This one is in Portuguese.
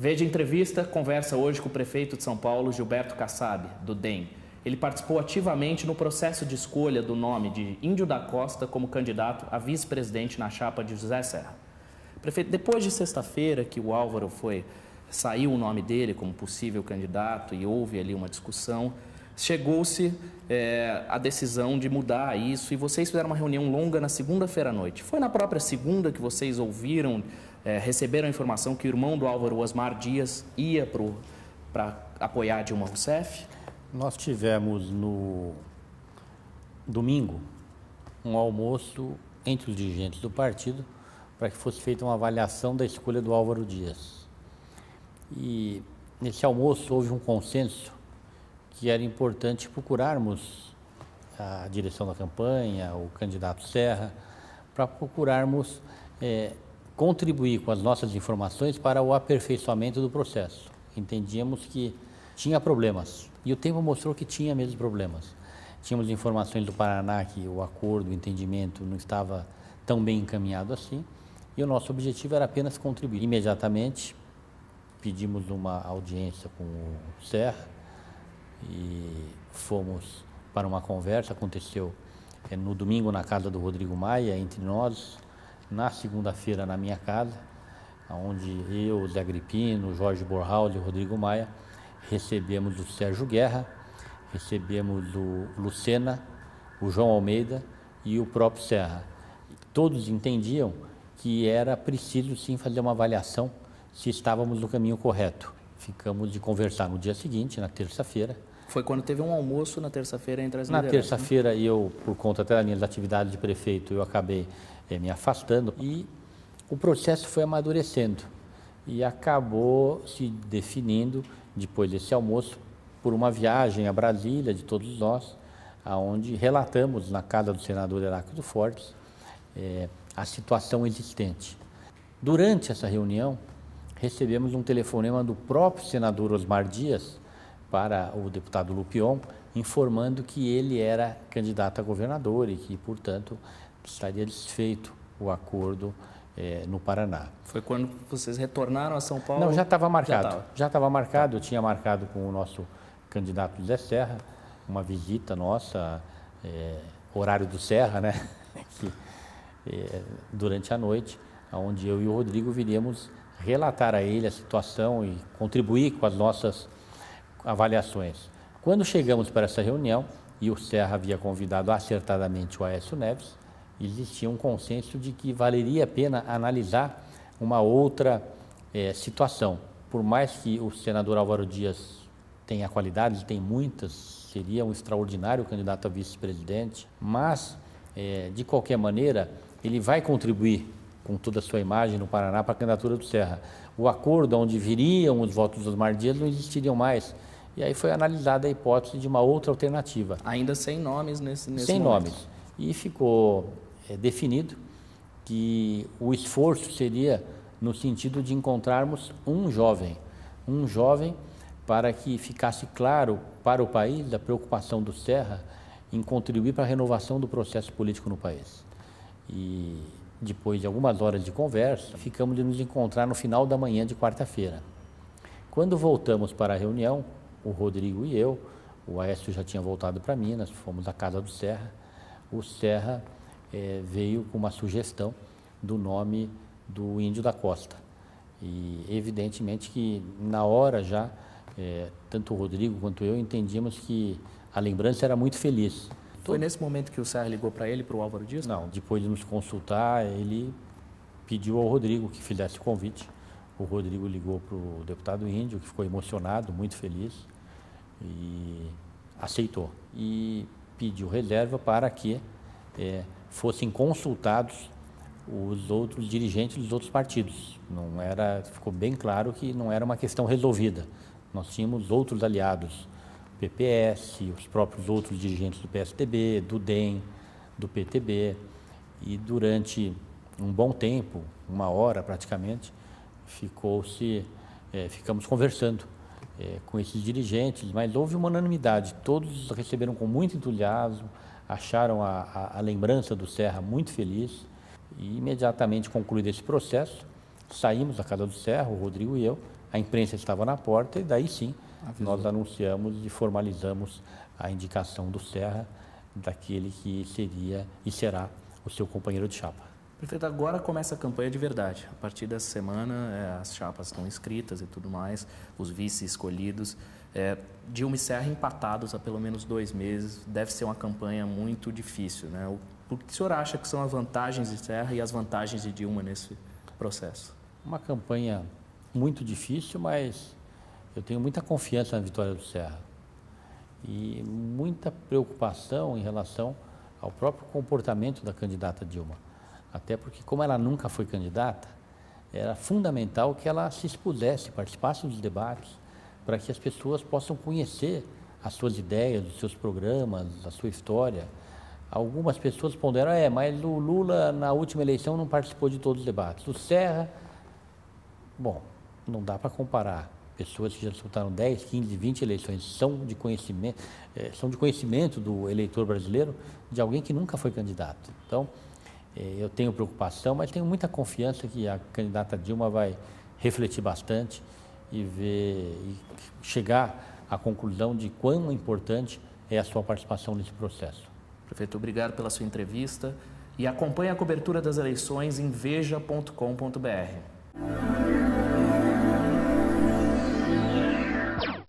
Veja Entrevista conversa hoje com o prefeito de São Paulo, Gilberto Kassab, do DEM. Ele participou ativamente no processo de escolha do nome de Índio da Costa como candidato a vice-presidente na chapa de José Serra. Prefeito, depois de sexta-feira que o Álvaro saiu o nome dele como possível candidato e houve ali uma discussão, chegou-se a decisão de mudar isso e vocês fizeram uma reunião longa na segunda-feira à noite. Foi na própria segunda que vocês ouviram, receberam a informação que o irmão do Álvaro, Osmar Dias, ia para apoiar Dilma Rousseff? Nós tivemos no domingo um almoço entre os dirigentes do partido para que fosse feita uma avaliação da escolha do Álvaro Dias. E nesse almoço houve um consenso que era importante procurarmos a direção da campanha, o candidato Serra, para procurarmos contribuir com as nossas informações para o aperfeiçoamento do processo. Entendíamos que tinha problemas, e o tempo mostrou que tinha mesmo problemas. Tínhamos informações do Paraná que o acordo, o entendimento não estava tão bem encaminhado assim, e o nosso objetivo era apenas contribuir. Imediatamente pedimos uma audiência com o Serra e fomos para uma conversa. Aconteceu no domingo na casa do Rodrigo Maia, entre nós, na segunda-feira na minha casa, onde eu, Zé Agripino, Jorge Borral e o Rodrigo Maia recebemos o Sérgio Guerra, recebemos o Lucena, o João Almeida e o próprio Serra. Todos entendiam que era preciso sim fazer uma avaliação se estávamos no caminho correto. Ficamos de conversar no dia seguinte, na terça-feira. Foi quando teve um almoço na terça-feira entre as lideranças. Na terça-feira, eu, por conta até das minhas atividades de prefeito, eu acabei me afastando e o processo foi amadurecendo e acabou se definindo, depois desse almoço, por uma viagem a Brasília de todos nós, onde relatamos na casa do senador Heráclito Fortes a situação existente. Durante essa reunião, recebemos um telefonema do próprio senador Osmar Dias para o deputado Lupion, informando que ele era candidato a governador e que, portanto, estaria desfeito o acordo no Paraná. Foi quando vocês retornaram a São Paulo? Não, já estava marcado. Já estava marcado. Eu tinha marcado com o nosso candidato José Serra uma visita nossa, horário do Serra, né? Que, durante a noite, onde eu e o Rodrigo viríamos relatar a ele a situação e contribuir com as nossas avaliações. Quando chegamos para essa reunião, e o Serra havia convidado acertadamente o Aécio Neves, existia um consenso de que valeria a pena analisar uma outra situação. Por mais que o senador Álvaro Dias tenha qualidades, tem muitas, seria um extraordinário candidato a vice-presidente, mas, de qualquer maneira, ele vai contribuir com toda a sua imagem no Paraná para a candidatura do Serra. O acordo onde viriam os votos dos Osmar Dias não existiriam mais. E aí foi analisada a hipótese de uma outra alternativa. Ainda sem nomes nesse sem momento. Nomes. E ficou definido que o esforço seria no sentido de encontrarmos um jovem para que ficasse claro para o país a preocupação do Serra em contribuir para a renovação do processo político no país. E depois de algumas horas de conversa, ficamos de nos encontrar no final da manhã de quarta-feira. Quando voltamos para a reunião, o Rodrigo e eu, o Aécio já tinha voltado para Minas, fomos à casa do Serra. O Serra veio com uma sugestão do nome do Índio da Costa. E evidentemente que na hora já, tanto o Rodrigo quanto eu entendíamos que a lembrança era muito feliz. Foi nesse momento que o Serra ligou para ele, para o Álvaro Dias? Não, depois de nos consultar, ele pediu ao Rodrigo que fizesse o convite. O Rodrigo ligou para o deputado Índio, que ficou emocionado, muito feliz, e aceitou. E pediu reserva para que fossem consultados os outros dirigentes dos outros partidos. Ficou bem claro que não era uma questão resolvida. Nós tínhamos outros aliados, o PPS, os próprios outros dirigentes do PSDB, do DEM, do PTB, e durante um bom tempo, uma hora praticamente, ficamos conversando com esses dirigentes, mas houve uma unanimidade, todos receberam com muito entusiasmo, acharam a lembrança do Serra muito feliz, e imediatamente concluído esse processo, saímos da casa do Serra, o Rodrigo e eu, a imprensa estava na porta e daí sim nós anunciamos e formalizamos a indicação do Serra, daquele que seria e será o seu companheiro de chapa. Prefeito, agora começa a campanha de verdade. A partir dessa semana, as chapas estão inscritas e tudo mais, os vices escolhidos. Dilma e Serra empatados há pelo menos 2 meses. Deve ser uma campanha muito difícil, né? O que o senhor acha que são as vantagens de Serra e as vantagens de Dilma nesse processo? Uma campanha muito difícil, mas eu tenho muita confiança na vitória do Serra e muita preocupação em relação ao próprio comportamento da candidata Dilma. Até porque, como ela nunca foi candidata, era fundamental que ela se expusesse, participasse dos debates, para que as pessoas possam conhecer as suas ideias, os seus programas, a sua história. Algumas pessoas ponderam, mas o Lula na última eleição não participou de todos os debates. O Serra, bom, não dá para comparar. Pessoas que já disputaram 10, 15, 20 eleições são de conhecimento do eleitor brasileiro de alguém que nunca foi candidato. Então, eu tenho preocupação, mas tenho muita confiança que a candidata Dilma vai refletir bastante e chegar à conclusão de quão importante é a sua participação nesse processo. Prefeito, obrigado pela sua entrevista e acompanhe a cobertura das eleições em veja.com.br.